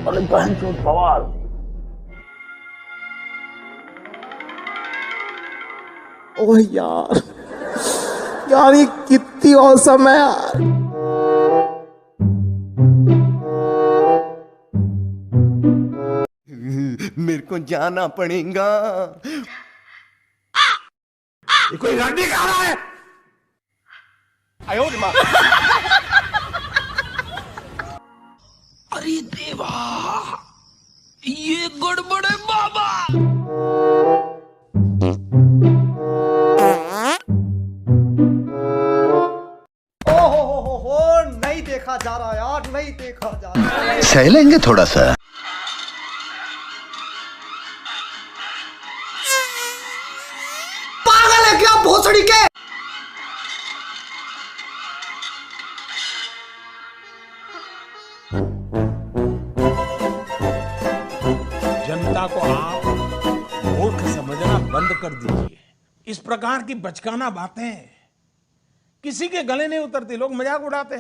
अरे बहन चोद बवाल। ओह यार, यार ये कितनी औसम है यार। मेरे को जाना पड़ेगा। ये कोई लड़ने का रहा है। आयो माँ। अरे देवा, ये गड़बड़ है बाबा। हो नहीं देखा जा रहा यार, नहीं देखा जा रहा। सह लेंगे थोड़ा सा। पागल है क्या भोसड़ी के। जनता को आप मूर्ख समझना बंद कर दीजिए। इस प्रकार की बचकाना बातें किसी के गले नहीं उतरती, लोग मजाक उड़ाते हैं।